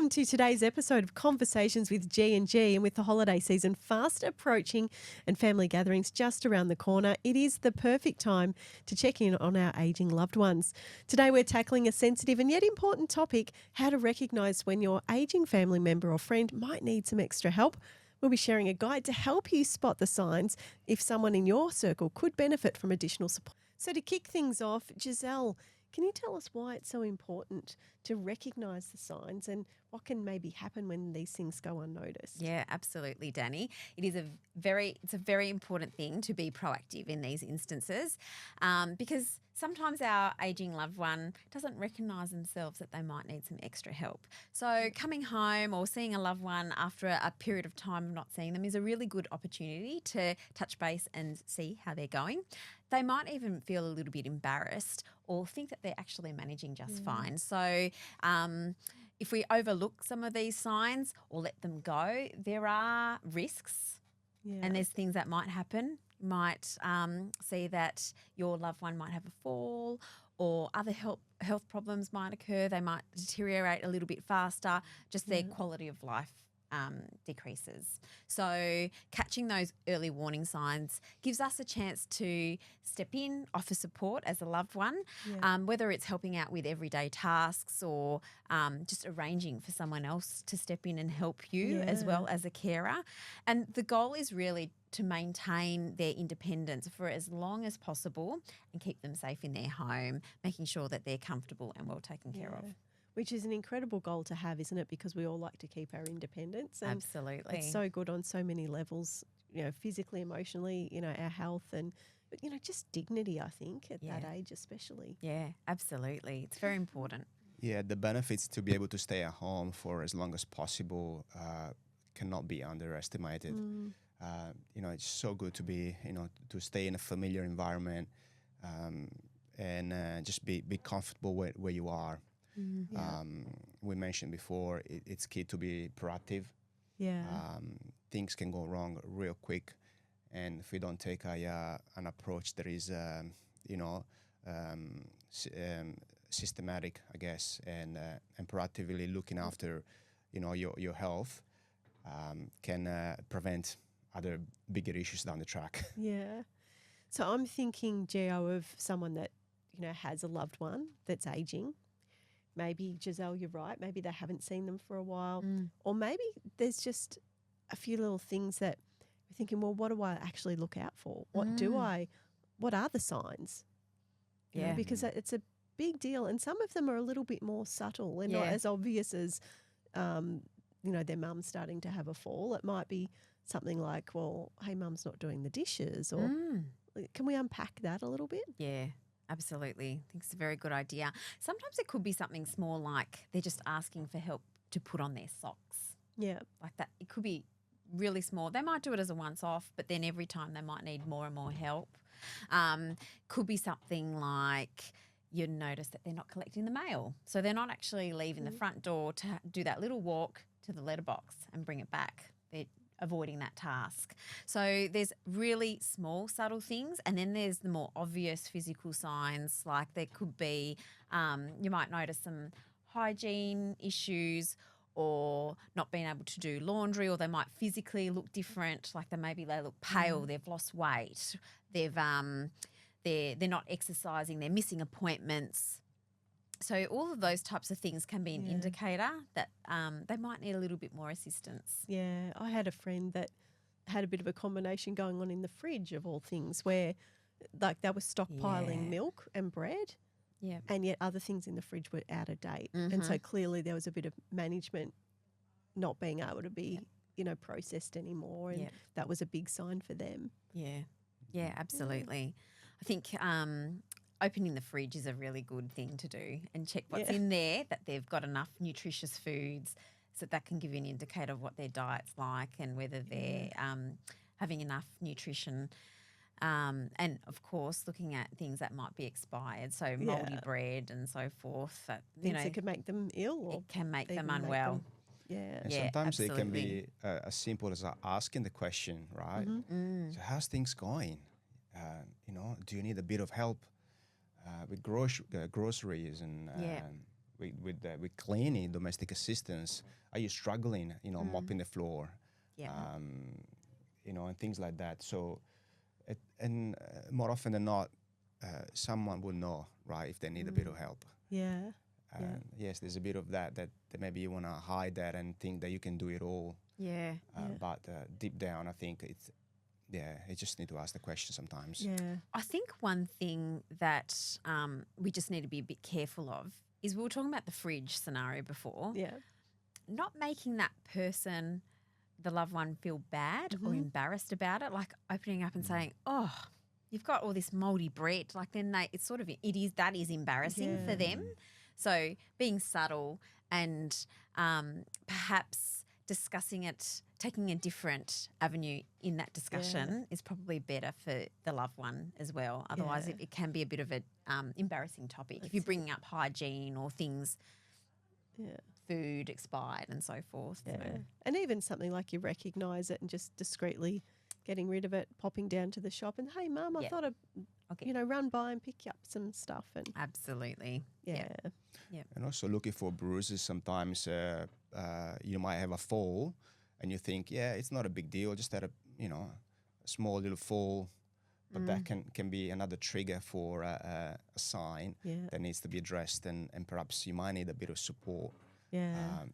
Welcome to today's episode of Conversations with G&G, and with the holiday season fast approaching and family gatherings just around the corner, it is the perfect time to check in on our ageing loved ones. Today we're tackling a sensitive and yet important topic, how to recognise when your ageing family member or friend might need some extra help. We'll be sharing a guide to help you spot the signs if someone in your circle could benefit from additional support. So to kick things off, Giselle, can you tell us why it's so important to recognise the signs and what can maybe happen when these things go unnoticed? Yeah, absolutely, Danny. It's a very important thing to be proactive in these instances, because sometimes our ageing loved one doesn't recognise themselves that they might need some extra help. So coming home or seeing a loved one after a period of time of not seeing them is a really good opportunity to touch base and see how they're going. They might even feel a little bit embarrassed or think that they're actually managing just fine. So if we overlook some of these signs or let them go, there are risks and there's things that might happen. You might see that your loved one might have a fall or other health problems might occur. They might deteriorate a little bit faster, just their quality of life decreases. So catching those early warning signs gives us a chance to step in, offer support as a loved one, whether it's helping out with everyday tasks or just arranging for someone else to step in and help you as well as a carer. And the goal is really to maintain their independence for as long as possible and keep them safe in their home, making sure that they're comfortable and well taken care of. Which is an incredible goal to have, isn't it? Because we all like to keep our independence. And absolutely. It's so good on so many levels, physically, emotionally, our health and, just dignity, I think, at that age especially. Yeah, absolutely. It's very important. Yeah, the benefits to be able to stay at home for as long as possible cannot be underestimated. It's so good to be, to stay in a familiar environment and just be comfortable where you are. We mentioned before, it's key to be proactive. Things can go wrong real quick, and if we don't take an approach that is, systematic, I guess, and proactively looking after, your health, can prevent other bigger issues down the track. Yeah. So I'm thinking, Gio, of someone that, has a loved one that's aging. Maybe, Giselle, you're right, maybe they haven't seen them for a while. Or maybe there's just a few little things that we're thinking, well, what do I actually look out for? What are the signs? You know, because it's a big deal. And some of them are a little bit more subtle. They're not as obvious as, their mum's starting to have a fall. It might be something like, well, hey, mum's not doing the dishes. Or can we unpack that a little bit? Yeah. Absolutely. I think it's a very good idea. Sometimes it could be something small like they're just asking for help to put on their socks. Yeah. Like that. It could be really small. They might do it as a once-off, but then every time they might need more and more help. Could be something like you notice that they're not collecting the mail. So they're not actually leaving the front door to do that little walk to the letterbox and bring it back. They're avoiding that task. So there's really small, subtle things, and then there's the more obvious physical signs, like there could be, you might notice some hygiene issues or not being able to do laundry, or they might physically look different, like they look pale, they've lost weight, they're not exercising, they're missing appointments. So all of those types of things can be an indicator that they might need a little bit more assistance. Yeah, I had a friend that had a bit of a combination going on in the fridge of all things where like they were stockpiling milk and bread and yet other things in the fridge were out of date. And so clearly there was a bit of management not being able to be, processed anymore, and that was a big sign for them. Yeah, absolutely. I think opening the fridge is a really good thing to do and check what's in there, that they've got enough nutritious foods, so that can give you an indicator of what their diet's like and whether they're having enough nutrition. And, of course, looking at things that might be expired, so mouldy bread and so forth. That, things that could make them ill, or it can make them unwell. And sometimes it can be as simple as asking the question, right? So how's things going? Do you need a bit of help with groceries and with cleaning, domestic assistance? Are you struggling, mopping the floor? Yeah. And things like that. So, more often than not, someone will know, right, if they need a bit of help. Yeah. Yes, there's a bit of that maybe you want to hide that and think that you can do it all. Yeah. But deep down, I think you just need to ask the question sometimes. Yeah. I think one thing that we just need to be a bit careful of is we were talking about the fridge scenario before. Yeah. Not making that person, the loved one, feel bad or embarrassed about it, like opening up and saying, "Oh, you've got all this moldy bread." Like then that is embarrassing for them. So being subtle and perhaps discussing it, taking a different avenue in that discussion is probably better for the loved one as well. Otherwise, it can be a bit of an embarrassing topic if you're bringing up hygiene or things, food expired and so forth. Yeah. So. And even something like you recognise it and just discreetly getting rid of it, popping down to the shop and, hey, Mum, I thought I'd, run by and pick you up some stuff. And Absolutely. Yeah. And also looking for bruises. Sometimes you might have a fall and you think, it's not a big deal, just had a small little fall. But that can be another trigger for a sign that needs to be addressed, and perhaps you might need a bit of support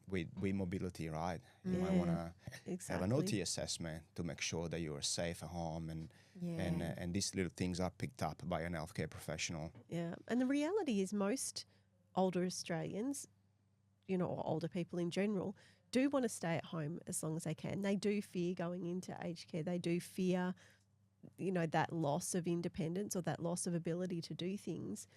with mobility, right? You might want to have an OT assessment to make sure that you are safe at home, and these little things are picked up by an healthcare professional. Yeah. And the reality is most older Australians, or older people in general, do want to stay at home as long as they can. They do fear going into aged care. They do fear that loss of independence or that loss of ability to do things.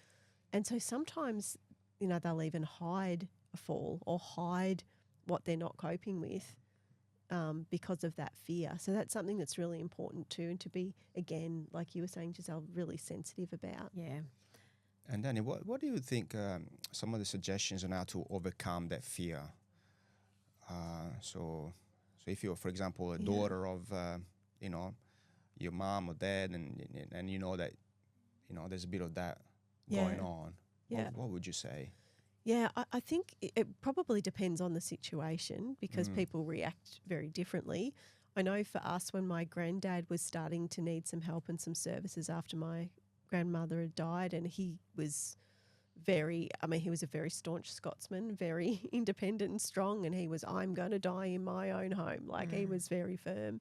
And so sometimes, they'll even hide a fall or hide what they're not coping with because of that fear. So that's something that's really important too, and to be, again, like you were saying, Giselle, really sensitive about. Yeah. And Danny, what do you think some of the suggestions on how to overcome that fear? So if you're, for example, a daughter of, your mom or dad, and you know that, there's a bit of that going on. What would you say? Yeah, I think it probably depends on the situation because people react very differently. I know for us, when my granddad was starting to need some help and some services after my grandmother had died, and he was he was a very staunch Scotsman, very independent and strong, and he was, I'm going to die in my own home. Like he was very firm.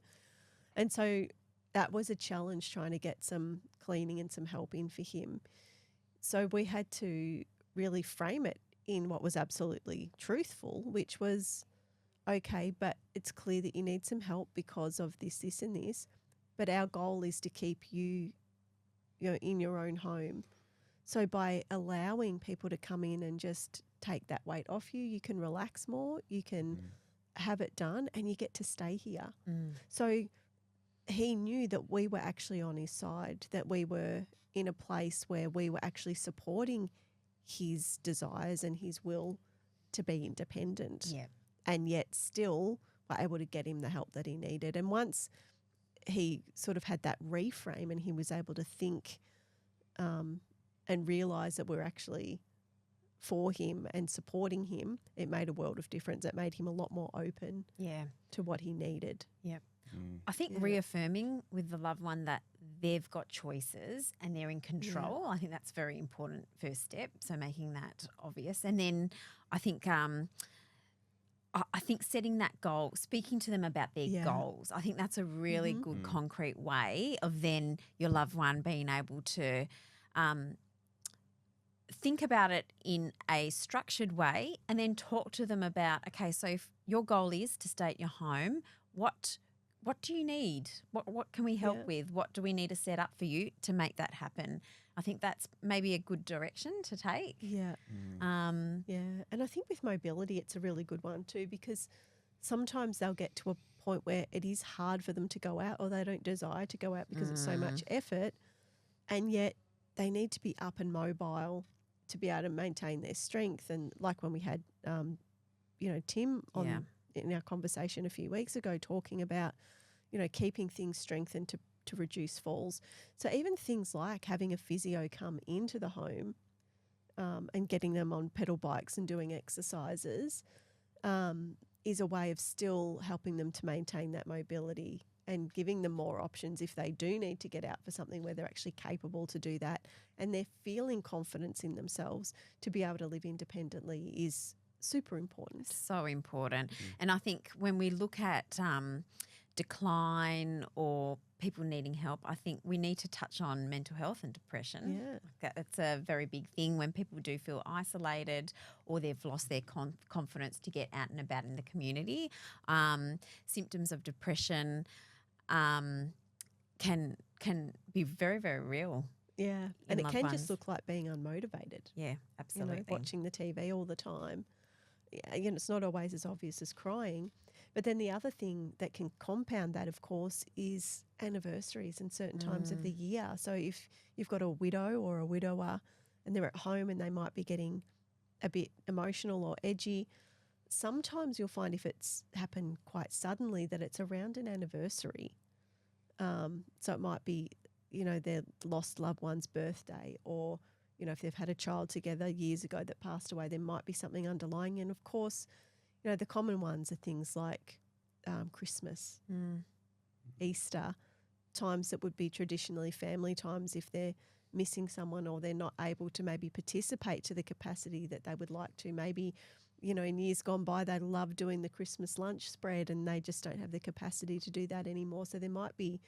And so that was a challenge, trying to get some cleaning and some help in for him. So we had to really frame it in what was absolutely truthful, which was, okay, but it's clear that you need some help because of this, this and this, but our goal is to keep you, in your own home. So by allowing people to come in and just take that weight off you, you can relax more, you can have it done, and you get to stay here. So he knew that we were actually on his side, that we were in a place where we were actually supporting his desires and his will to be independent. Yeah. And yet still were able to get him the help that he needed. And once he sort of had that reframe and he was able to think and realise that we're actually for him and supporting him, it made a world of difference. It made him a lot more open to what he needed. Yep. I think reaffirming with the loved one that they've got choices and they're in control, I think that's a very important first step. So making that obvious. And then I think setting that goal, speaking to them about their goals, I think that's a really good concrete way of then your loved one being able to think about it in a structured way and then talk to them about, okay, so if your goal is to stay at your home, what do you need? What can we help with? What do we need to set up for you to make that happen? I think that's maybe a good direction to take. Yeah. And I think with mobility, it's a really good one too, because sometimes they'll get to a point where it is hard for them to go out, or they don't desire to go out because it's so much effort, and yet they need to be up and mobile to be able to maintain their strength. And like when we had, Tim on in our conversation a few weeks ago, talking about, keeping things strengthened to reduce falls. So even things like having a physio come into the home and getting them on pedal bikes and doing exercises is a way of still helping them to maintain that mobility and giving them more options if they do need to get out for something where they're actually capable to do that and they're feeling confidence in themselves to be able to live independently is super important. So important. And I think when we look at decline or people needing help, I think we need to touch on mental health and depression. Yeah. It's a very big thing when people do feel isolated or they've lost their confidence to get out and about in the community. Symptoms of depression can be very, very real. Yeah. And it loved can ones. just look like being unmotivated. Yeah, absolutely. You know, watching the TV all the time. Yeah, you know, it's not always as obvious as crying. But then the other thing that can compound that, of course, is anniversaries and certain times of the year. So if you've got a widow or a widower and they're at home and they might be getting a bit emotional or edgy, sometimes you'll find if it's happened quite suddenly that it's around an anniversary. So it might be, you know, their lost loved one's birthday, or, you know, if they've had a child together years ago that passed away, there might be something underlying. And of course, you know, the common ones are things like Christmas, Easter, times that would be traditionally family times if they're missing someone or they're not able to maybe participate to the capacity that they would like to. Maybe, you know, in years gone by, they love doing the Christmas lunch spread and they just don't have the capacity to do that anymore. So there might be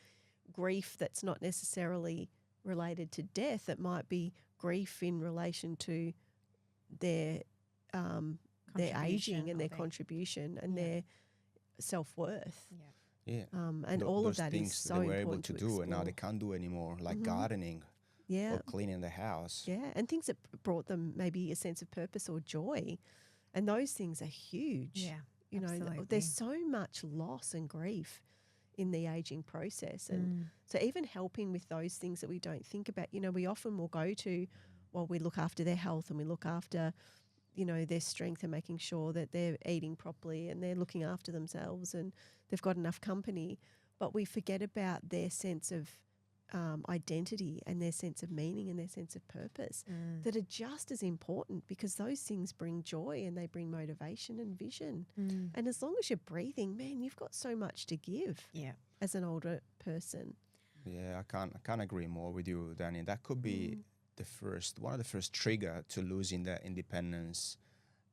grief that's not necessarily related to death. It might be grief in relation to their aging and their contribution and their self-worth. Yeah. And all of that is so they were important able to do explore. and now they can't do anymore, like gardening or cleaning the house. Yeah, and things that brought them maybe a sense of purpose or joy. And those things are huge. Yeah, you know, absolutely. there's so much loss and grief in the aging process. And so even helping with those things that we don't think about, you know, we often will go to, well, we look after their health and we look after, you know, their strength and making sure that they're eating properly and they're looking after themselves and they've got enough company. But we forget about their sense of identity and their sense of meaning and their sense of purpose that are just as important, because those things bring joy and they bring motivation and vision. And as long as you're breathing, man, you've got so much to give as an older person. Yeah, I can't agree more with you, Danny. That could be one of the first trigger to losing that independence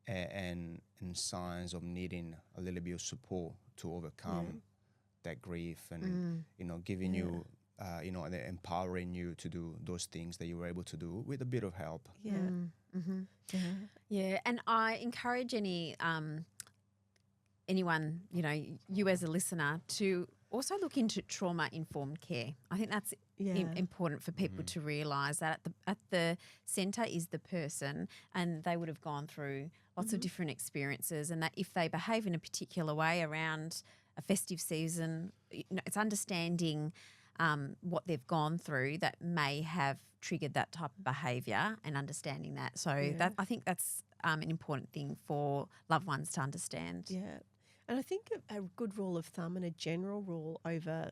and signs of needing a little bit of support to overcome that grief and you know, giving you you know, and empowering you to do those things that you were able to do with a bit of help. Yeah, and I encourage anyone, you know, you as a listener, to also look into trauma-informed care. I think that's important for people to realise that at the centre is the person, and they would have gone through lots of different experiences, and that if they behave in a particular way around a festive season, you know, it's understanding what they've gone through that may have triggered that type of behaviour and understanding that. So that, I think that's an important thing for loved ones to understand. Yeah. And I think a good rule of thumb and a general rule over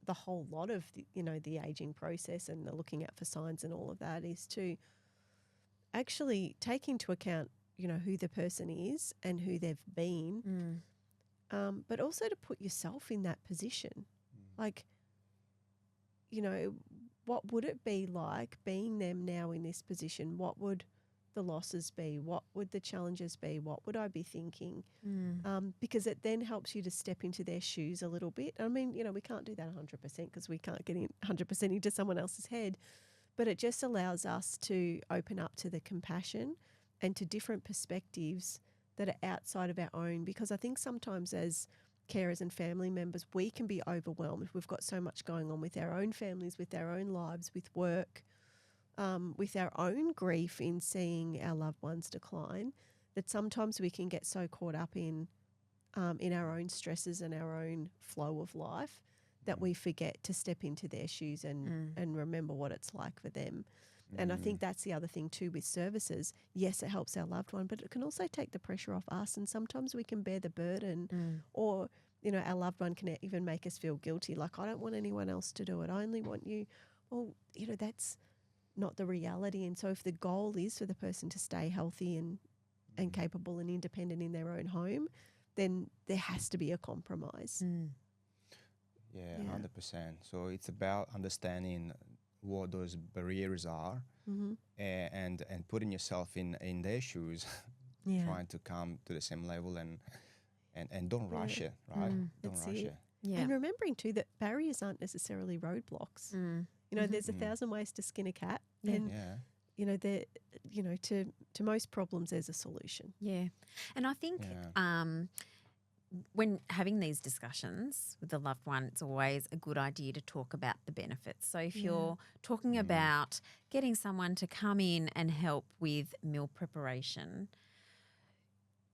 the whole lot of, the ageing process and the looking out for signs and all of that is to actually take into account, who the person is and who they've been, but also to put yourself in that position. Like, what would it be like being them now in this position? What would the losses be? What would the challenges be? What would I be thinking? Because it then helps you to step into their shoes a little bit. I mean, we can't do that 100% because we can't get in 100% into someone else's head, but it just allows us to open up to the compassion and to different perspectives that are outside of our own, because I think sometimes as carers and family members, we can be overwhelmed. We've got so much going on with our own families, with our own lives, with work, with our own grief in seeing our loved ones decline, that sometimes we can get so caught up in our own stresses and our own flow of life that we forget to step into their shoes and remember what it's like for them. And I think that's the other thing too with services. Yes, it helps our loved one, but it can also take the pressure off us, and sometimes we can bear the burden or, our loved one can even make us feel guilty. Like, I don't want anyone else to do it. I only want you. Well, that's not the reality. And so if the goal is for the person to stay healthy and capable and independent in their own home, then there has to be a compromise. Yeah, 100%. So it's about understanding what those barriers are, and putting yourself in their shoes, trying to come to the same level, and don't rush it, right? Don't That's rush it. it. Yeah. And remembering too that barriers aren't necessarily roadblocks. You know, there's 1,000 ways to skin a cat, and you know, to most problems there's a solution. Yeah. And I think when having these discussions with the loved one, it's always a good idea to talk about the benefits. So if you're talking about getting someone to come in and help with meal preparation,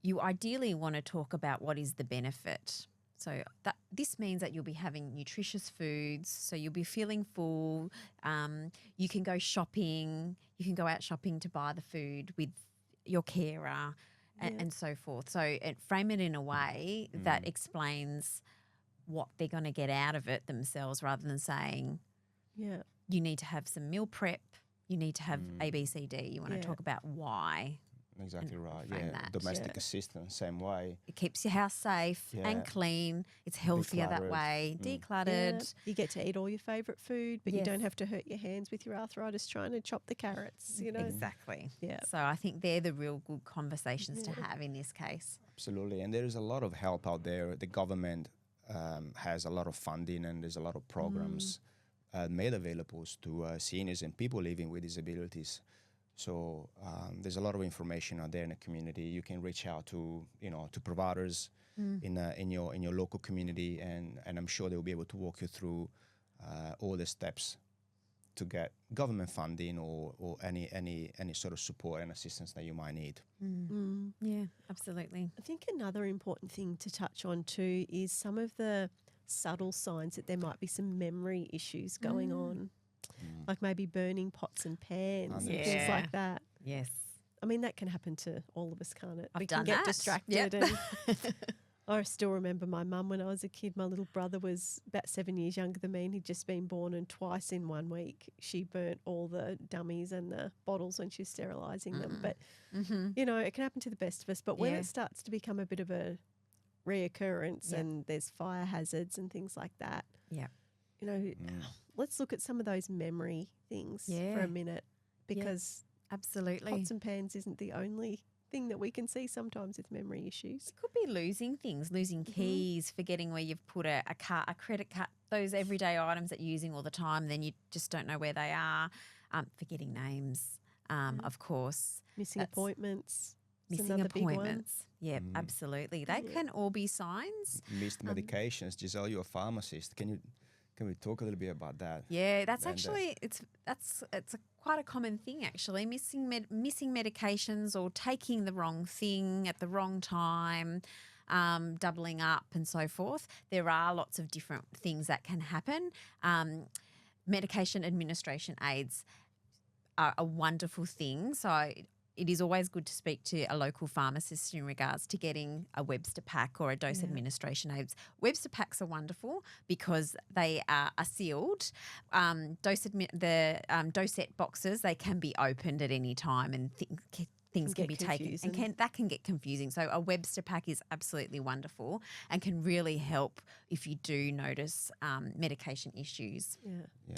you ideally want to talk about what is the benefit. So this means that you'll be having nutritious foods, so you'll be feeling full. You can go shopping. You can go out shopping to buy the food with your carer and so forth. So frame it in a way that explains what they're going to get out of it themselves, rather than saying, you need to have some meal prep, you need to have A, B, C, D. You want to talk about why. Exactly right. frame that. Domestic assistance, same way. It keeps your house safe and clean. It's healthier that Decluttered. way. Yeah. Decluttered. You get to eat all your favourite food, but you don't have to hurt your hands with your arthritis trying to chop the carrots, you know. Exactly. Yeah. So I think they're the real good conversations to have in this case. Absolutely. And there is a lot of help out there. The government has a lot of funding, and there's a lot of programs made available to seniors and people living with disabilities. So there's a lot of information out there in the community. You can reach out to providers in your local community, and I'm sure they'll be able to walk you through all the steps to get government funding or any sort of support and assistance that you might need. Yeah, absolutely. I think another important thing to touch on too is some of the subtle signs that there might be some memory issues going on. Like maybe burning pots and pans and things like that. Yes. I mean, that can happen to all of us, can't it? I've We done can get that. distracted. Yep. And I still remember my mum when I was a kid. My little brother was about 7 years younger than me, and he'd just been born, and twice in 1 week she burnt all the dummies and the bottles when she was sterilising them. But, you know, it can happen to the best of us. But when it starts to become a bit of a reoccurrence and there's fire hazards and things like that, you know, let's look at some of those memory things for a minute, because absolutely, pots and pans isn't the only thing that we can see sometimes with memory issues. It could be losing things, losing keys, forgetting where you've put a credit card, those everyday items that you're using all the time, then you just don't know where they are, forgetting names, of course. Missing appointments. Missing appointments. Yeah, absolutely. They can all be signs. Missed medications. Giselle, you're a pharmacist. Can we talk a little bit about that? Yeah, that's actually it's quite a common thing actually. Missing medications or taking the wrong thing at the wrong time, doubling up and so forth. There are lots of different things that can happen. Medication administration aids are a wonderful thing. So it is always good to speak to a local pharmacist in regards to getting a Webster pack or a dose administration aids. Webster packs are wonderful because they are sealed. The dosette boxes, they can be opened at any time and things can be taken, and that can get confusing. So a Webster pack is absolutely wonderful and can really help if you do notice medication issues.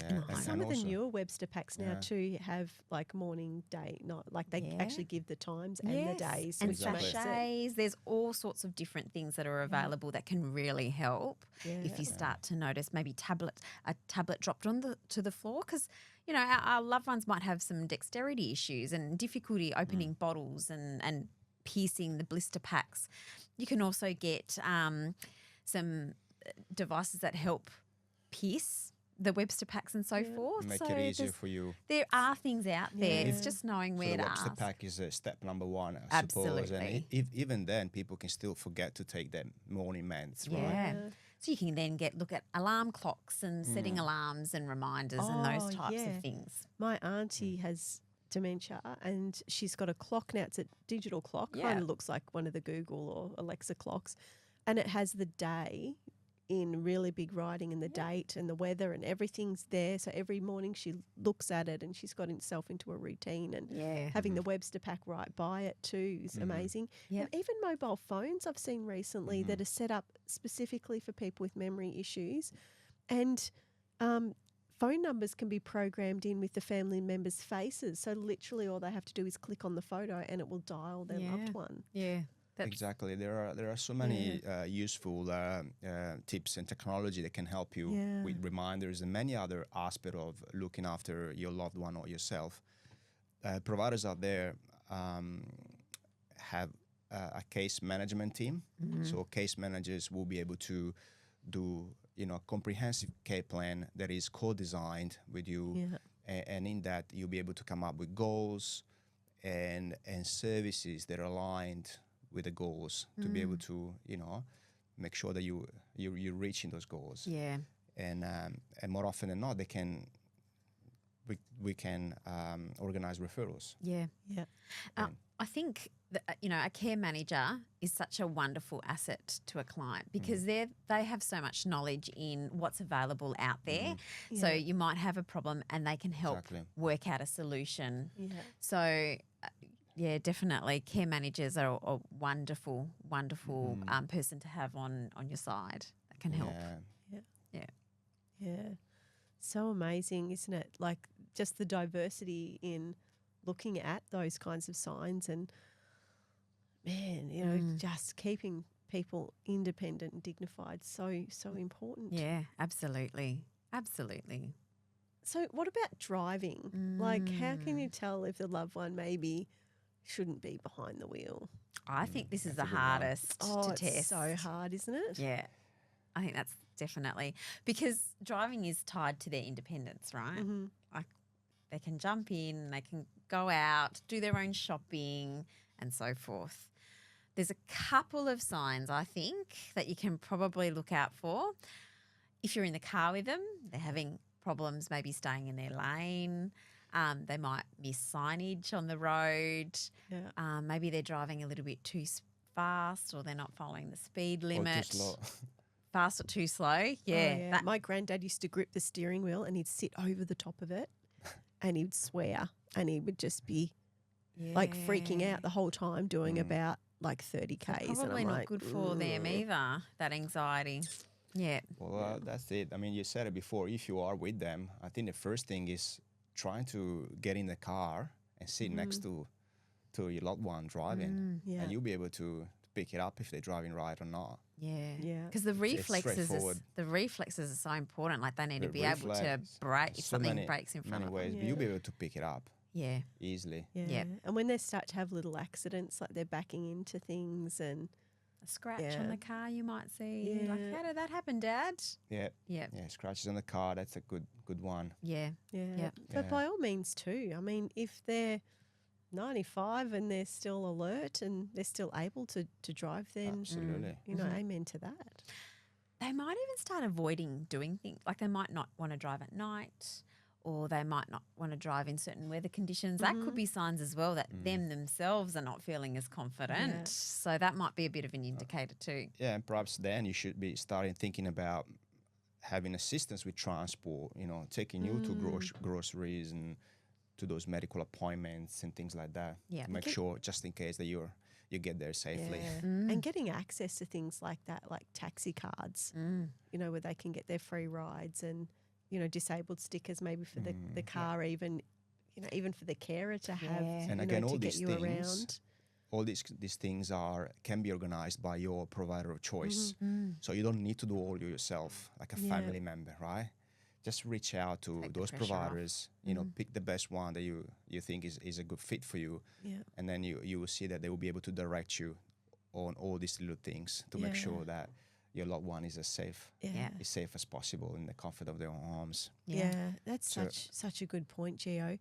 And Some of the newer Webster packs now too have like morning, day, night. Like they actually give the times and the days. And which makes sachets. There's all sorts of different things that are available that can really help if you start to notice maybe a tablet dropped to the floor, because you know, our loved ones might have some dexterity issues and difficulty opening bottles and piercing the blister packs. You can also get some devices that help pierce the Webster packs and so forth. Make so it easier for you. There are things out there. It's just knowing where to ask. The Webster pack is step number one, I suppose. And even then, people can still forget to take their morning meds, right? So you can then look at alarm clocks and setting alarms and reminders and those types of things. My auntie has dementia and she's got a clock now. It's a digital clock. Kind of looks like one of the Google or Alexa clocks. And it has the day in really big writing and the date and the weather and everything's there. So every morning she looks at it and she's got herself into a routine, and having the Webster pack right by it too is amazing. Yep. And even mobile phones I've seen recently that are set up specifically for people with memory issues, and phone numbers can be programmed in with the family members' faces. So literally all they have to do is click on the photo and it will dial their loved one. Yeah. Exactly. There are so many useful tips and technology that can help you with reminders and many other aspects of looking after your loved one or yourself. Providers out there have a case management team. So case managers will be able to do a comprehensive care plan that is co-designed with you, and in that you'll be able to come up with goals and services that are aligned with the goals to be able to make sure that you're reaching those goals. And more often than not we can organize referrals. I think that, a care manager is such a wonderful asset to a client because they have so much knowledge in what's available out there. So you might have a problem and they can help work out a solution. So definitely care managers are a wonderful person to have on your side that can help. So amazing, isn't it? Like just the diversity in looking at those kinds of signs, and man, just keeping people independent and dignified, so important. Yeah, absolutely. So what about driving? Like how can you tell if the loved one maybe shouldn't be behind the wheel? I think this is the hardest to test. It's so hard, isn't it? Yeah, I think that's definitely because driving is tied to their independence, right? Like they can jump in, they can go out, do their own shopping and so forth. There's a couple of signs, I think, that you can probably look out for. If you're in the car with them, they're having problems maybe staying in their lane. They might miss signage on the road. Maybe they're driving a little bit too fast, or they're not following the speed limit. Or too slow. Fast or too slow. My granddad used to grip the steering wheel and he'd sit over the top of it and he'd swear and he would just be like freaking out the whole time doing about like 30 Ks. Probably not good for them either, that anxiety. Yeah. Well, that's it. I mean, you said it before. If you are with them, I think the first thing is trying to get in the car and sit next to your loved one driving, and you'll be able to pick it up if they're driving right or not. Because the reflexes are so important. Like they need to be able to brake if something breaks in front of them. You'll be able to pick it up. Easily. And when they start to have little accidents, like they're backing into things and a scratch on the car you might see. Like, how did that happen, Dad? Scratches on the car, that's a good one. But by all means too, I mean, if they're 95 and they're still alert and they're still able to drive, then absolutely, amen to that. They might even start avoiding doing things. Like they might not want to drive at night, or they might not want to drive in certain weather conditions. That could be signs as well that them themselves are not feeling as confident. So that might be a bit of an indicator too. Yeah, and perhaps then you should be starting thinking about having assistance with transport, taking you to groceries and to those medical appointments and things like that. To make sure, just in case that you get there safely. And getting access to things like that, like taxi cards, where they can get their free rides, and disabled stickers maybe for the car, even for the carer to have. And again, all these things, around. all these things can be organized by your provider of choice. So you don't need to do all yourself, like a family member, right? Just reach out to those providers, pick the best one that you think is a good fit for you. And then you will see that they will be able to direct you on all these little things to make sure that your loved one is as safe as possible in the comfort of their own homes. That's such a good point, Gio.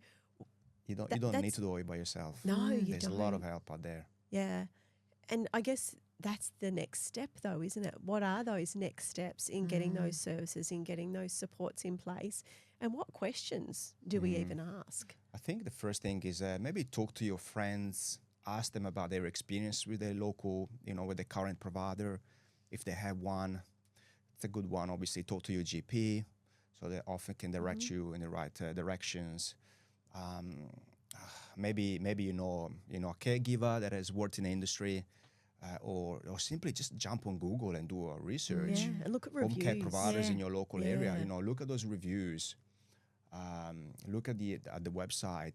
You don't need to do it by yourself. No, you There's don't. a lot of help out there. Yeah. And I guess that's the next step though, isn't it? What are those next steps in getting those services, in getting those supports in place? And what questions do we even ask? I think the first thing is maybe talk to your friends, ask them about their experience with their local, with the current provider, if they have one. it's a good one. Obviously, talk to your GP, so they often can direct you in the right directions. Maybe you know a caregiver that has worked in the industry, or simply just jump on Google and do a research. Yeah, and look at Home care reviews. providers in your local area. Yeah. Look at those reviews. Look at the website.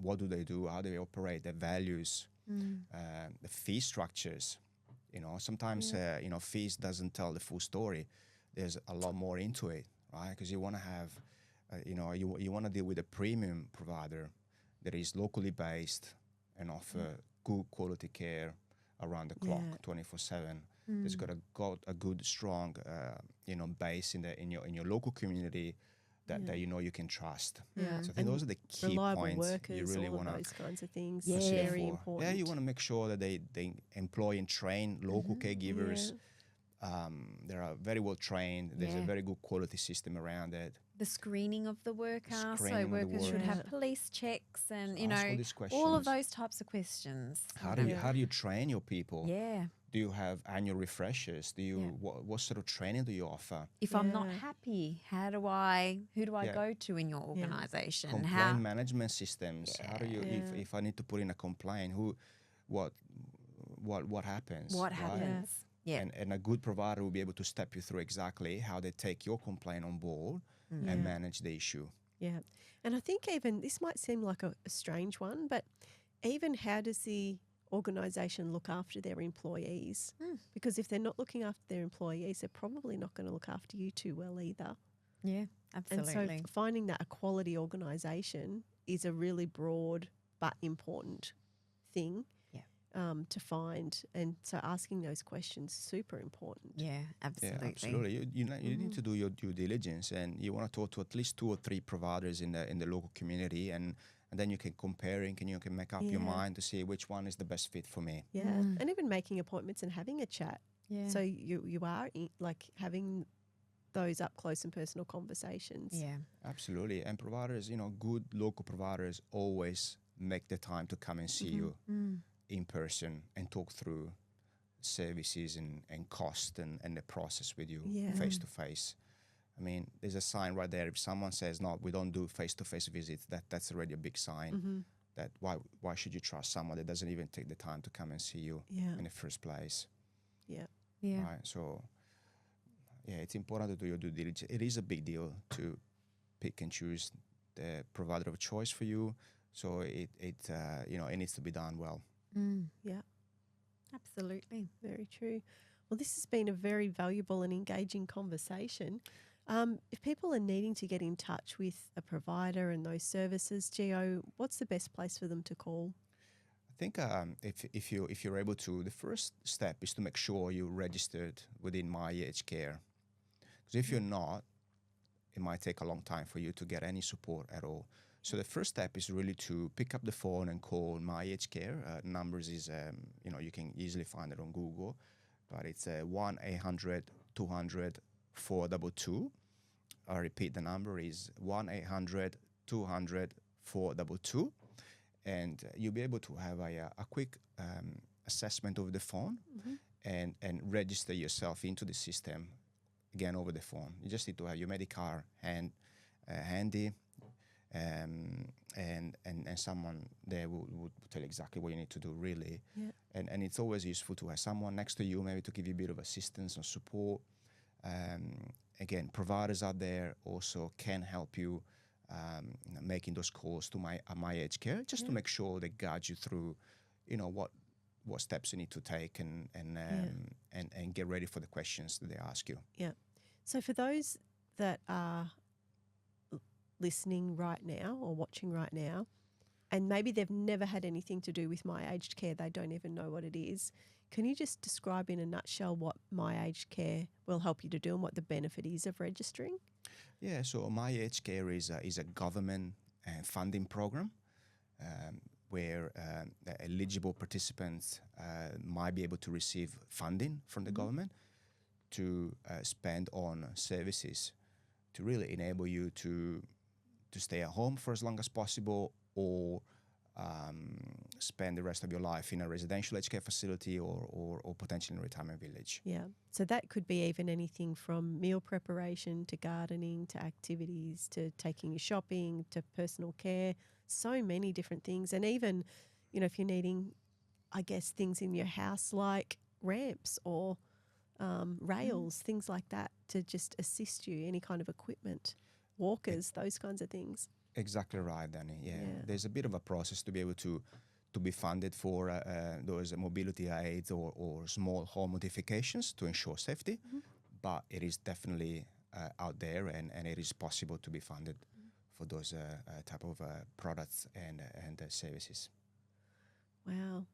What do they do? How do they operate? Their values, the fee structures. Sometimes fees doesn't tell the full story. There's a lot more into it, right? Because you want to have, you want to deal with a premium provider that is locally based and offer good quality care around the clock, 24/7. It's got a good, strong, base in your local community that you can trust. Yeah. So I think those are the key reliable points workers, you really all of want those kinds of things. Yeah. Very important. Yeah, you want to make sure that they employ and train local caregivers. They're very well trained. There's a very good quality system around it. The screening of the worker, so Screening of the workers should have worker. police checks and Ask all these all of questions. those types of questions. How do you train your people? Yeah. Do you have annual refreshers? Do you what sort of training do you offer? If I'm not happy, who do I go to in your organisation? Complaint management systems. How do you Yeah. if I need to put in a complaint, what happens? What right? happens? Yeah. And a good provider will be able to step you through exactly how they take your complaint on board and manage the issue. Yeah. And I think even this might seem like a strange one, but even how does the organisation look after their employees? Because if they're not looking after their employees, they're probably not going to look after you too well either. Yeah, absolutely. And so finding that a quality organisation is a really broad but important thing to find. And so asking those questions, super important. Yeah, absolutely. Yeah, absolutely. You need to do your due diligence, and you want to talk to at least 2 or 3 providers in the local community, and then you can compare and you can make up your mind to see which one is the best fit for me. Yeah. And even making appointments and having a chat. Yeah. So you are having those up close and personal conversations. Yeah. Absolutely. And providers, good local providers always make the time to come and see you in person and talk through services and cost and the process with you face to face. I mean, there's a sign right there. If someone says, no, we don't do face-to-face visits, that's already a big sign that why should you trust someone that doesn't even take the time to come and see you in the first place? Yeah. Yeah. Right. So, it's important to do your due diligence. It is a big deal to pick and choose the provider of choice for you. So it needs to be done well. Yeah. Absolutely. Very true. Well, this has been a very valuable and engaging conversation. If people are needing to get in touch with a provider and those services, Gio, what's the best place for them to call? I think if you're able to, the first step is to make sure you're registered within My Aged Care. Because if you're not, it might take a long time for you to get any support at all. So the first step is really to pick up the phone and call My Aged Care. Numbers is, you can easily find it on Google, but it's 1-800-200-422. I repeat, the number is 1-800-200-422. And you'll be able to have a quick assessment over the phone and register yourself into the system, again, over the phone. You just need to have your Medicare handy, and someone there will tell you exactly what you need to do, really. Yeah. And it's always useful to have someone next to you, maybe to give you a bit of assistance or support. Again, providers out there also can help you making those calls to My Aged Care, just to make sure they guide you through, what steps you need to take and get ready for the questions that they ask you. Yeah. So for those that are listening right now or watching right now, and maybe they've never had anything to do with My Aged Care, they don't even know what it is. Can you just describe in a nutshell what My Aged Care will help you to do and what the benefit is of registering? Yeah, so My Aged Care is a government funding program where eligible participants might be able to receive funding from the government to spend on services to really enable you to stay at home for as long as possible, or spend the rest of your life in a residential aged care facility or potentially in a retirement village. Yeah. So that could be even anything from meal preparation to gardening to activities to taking you shopping to personal care. So many different things. And even, if you're needing, I guess, things in your house like ramps or rails, things like that to just assist you, any kind of equipment, walkers, those kinds of things. Exactly right, Danny. Yeah. Yeah. There's a bit of a process to be able to be funded for those mobility aids or small home modifications to ensure safety, but it is definitely out there and it is possible to be funded for those type of products and services. Wow.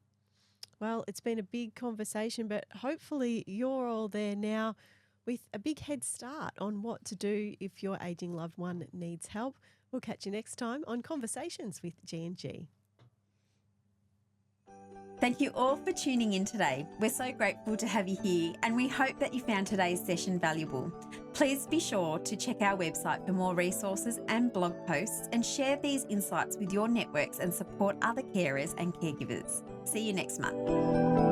Well, it's been a big conversation, but hopefully you're all there now with a big head start on what to do if your ageing loved one needs help. We'll catch you next time on Conversations with G&G. Thank you all for tuning in today. We're so grateful to have you here and we hope that you found today's session valuable. Please be sure to check our website for more resources and blog posts and share these insights with your networks and support other carers and caregivers. See you next month.